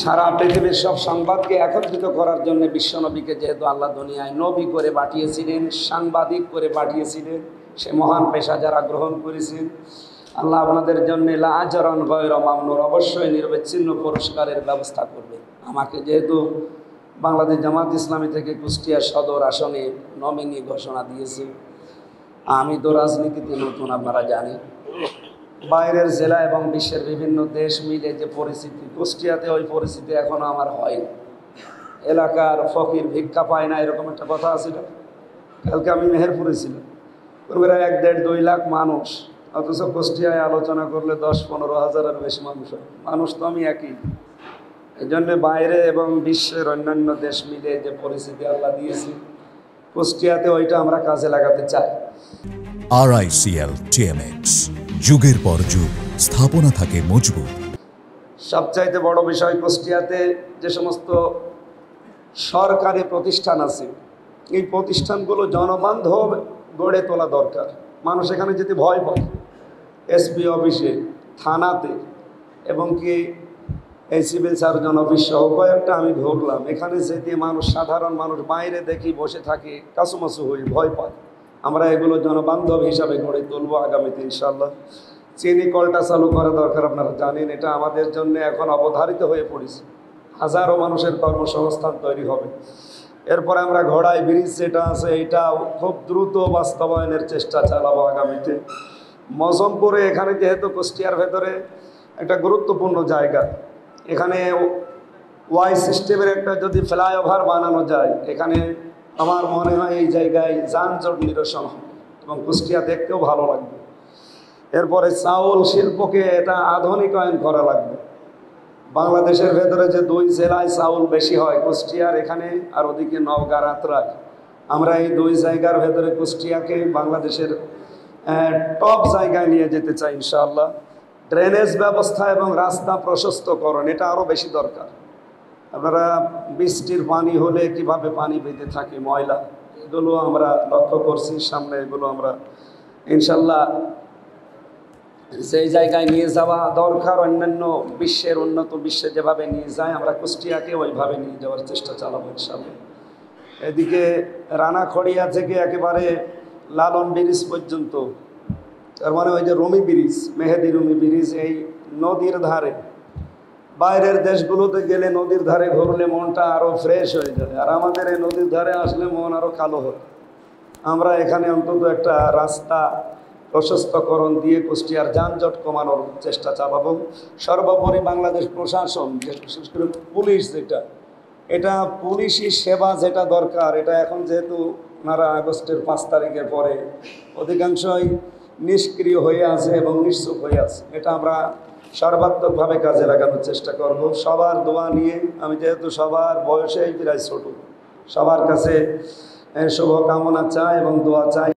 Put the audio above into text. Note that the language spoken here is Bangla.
সারা পৃথিবীর সব সংবাদকে একত্রিত করার জন্য বিশ্বনবীকে যেহেতু আল্লাহ দুনিয়ায় নবী করে পাঠিয়েছিলেন, সাংবাদিক করে পাঠিয়েছিলেন, সে মহান পেশা যারা গ্রহণ করেছেন, আল্লাহ আপনাদের জন্য লা আজরান গায়রা মামনুন, অবশ্যই নিরবিচ্ছিন্ন পুরস্কারের ব্যবস্থা করবে। আমাকে যেহেতু বাংলাদেশ জামাত ইসলামী থেকে কুষ্টিয়া সদর আসনে নমিনি ঘোষণা দিয়েছে, আমি তো রাজনীতিতে নতুন, আপনারা জানেন। বাইরের জেলা এবং বিশ্বের বিভিন্ন দেশ মিলে যে পরিস্থিতি, কুষ্টিয়াতে ওই পরিস্থিতি এখনও আমার হয়নি। এলাকার ফকির ভিক্ষা পায় না, এরকম একটা কথা আছে না। কালকে আমি মেহেরপুরে ছিলাম, প্রায় 1-1.5-2 লাখ মানুষ, অথচ কুষ্টিয়ায় আলোচনা করলে 10-15 হাজারের বেশি মানুষ হয়। মানুষ তো আমি একই। এই জন্য বাইরে এবং বিশ্বের অন্যান্য দেশ মিলে যে পরিস্থিতি আল্লাহ দিয়েছে, কুষ্টিয়াতে ওইটা আমরা কাজে লাগাতে চাই। RICL TMX, যুগের পর যুগ স্থাপনা থাকে মজবুত। সবচাইতে বড় বিষয়, কুষ্টিয়াতে যে সমস্ত সরকারি প্রতিষ্ঠান আছে, এই প্রতিষ্ঠানগুলো জনবান্ধব গড়ে তোলা দরকার। মানুষ এখানে যেতে ভয় পায়। এসপি অফিসে, থানাতে, এবং কি এই সিভিল সার্জন অফিস সহ কয়েকটা আমি ঘুরলাম। এখানে যেতে মানুষ, সাধারণ মানুষ বাইরে দেখি বসে থাকে, কাছুমাছু হয়ে ভয় পায়। আমরা এগুলো জনবান্ধব হিসাবে গড়ে তুলবো আগামীতে ইনশাআল্লাহ। চিনি কলটা চালু করা দরকার, আপনারা জানেন, এটা আমাদের জন্য এখন অবধারিত হয়ে পড়েছে। হাজারো মানুষের কর্মসংস্থান তৈরি হবে। এরপরে আমরা ঘোড়াই ব্রিজ যেটা আছে, এটা খুব দ্রুত বাস্তবায়নের চেষ্টা চালাবো আগামীতে। মজমপুরে, এখানে যেহেতু কুষ্টিয়ার ভেতরে একটা গুরুত্বপূর্ণ জায়গা, এখানে ওয়াই সিস্টেমের একটা যদি ফ্লাইওভার বানানো যায়, এখানে আমার মনে হয় এই জায়গায় যানজট নিরসন হবে এবং কুষ্টিয়া দেখতেও ভালো লাগবে। এরপরে চাউল শিল্পকে এটা আধুনিকায়ন করা লাগবে। বাংলাদেশের ভেতরে যে 2 জেলায় চাউল বেশি হয়, কুষ্টিয়ার এখানে আর ওদিকে নওগাঁ রাতরায়, আমরা এই 2 জায়গার ভেতরে কুষ্টিয়াকে বাংলাদেশের টপ জায়গায় নিয়ে যেতে চাই ইনশাআল্লাহ। ড্রেনেজ ব্যবস্থা এবং রাস্তা প্রশস্তকরণ, এটা আরও বেশি দরকার। আপনারা বৃষ্টির পানি হলে কিভাবে পানি বেঁধে থাকে, ময়লা, এগুলো আমরা লক্ষ্য করছি। সামনে এগুলো আমরা ইনশাল্লাহ সেই জায়গায় নিয়ে যাওয়া দরকার। অন্যান্য বিশ্বের উন্নত বিশ্বে যেভাবে নিয়ে যায়, আমরা কুষ্টিয়াকে ওইভাবে নিয়ে যাওয়ার চেষ্টা চালাবো ইনশাল্লাহ। এদিকে রানাখড়িয়া থেকে একেবারে লালন ব্রিজ পর্যন্ত, তার মানে ওই যে রুমি ব্রিজ, মেহেদি রুমি ব্রিজ, এই নদীর ধারে, বাইরের দেশগুলোতে গেলে নদীর ধারে ঘুরলে মনটা আরও ফ্রেশ হয়ে যায়, আর আমাদের এই নদীর ধারে আসলে মন আরও কালো হয়। আমরা এখানে অন্তত একটা রাস্তা প্রশস্তকরণ দিয়ে কুষ্টিয়ার যানজট কমানোর চেষ্টা চালাবো। সর্বোপরি বাংলাদেশ প্রশাসন, বিশেষ করে পুলিশ, এটা পুলিশি সেবা যেটা দরকার, এটা এখন যেহেতু ওনারা আগস্টের 5 তারিখের পরে অধিকাংশই নিষ্ক্রিয় হয়ে আছে এবং নিশ্চুপ হয়ে আছে, এটা আমরা সর্বাত্মকভাবে কাজে লাগানোর চেষ্টা করব। সবার দোয়া নিয়ে, আমি যেহেতু সবার বয়সেই প্রায় ছোট, সবার কাছে শুভকামনা চাই এবং দোয়া চাই।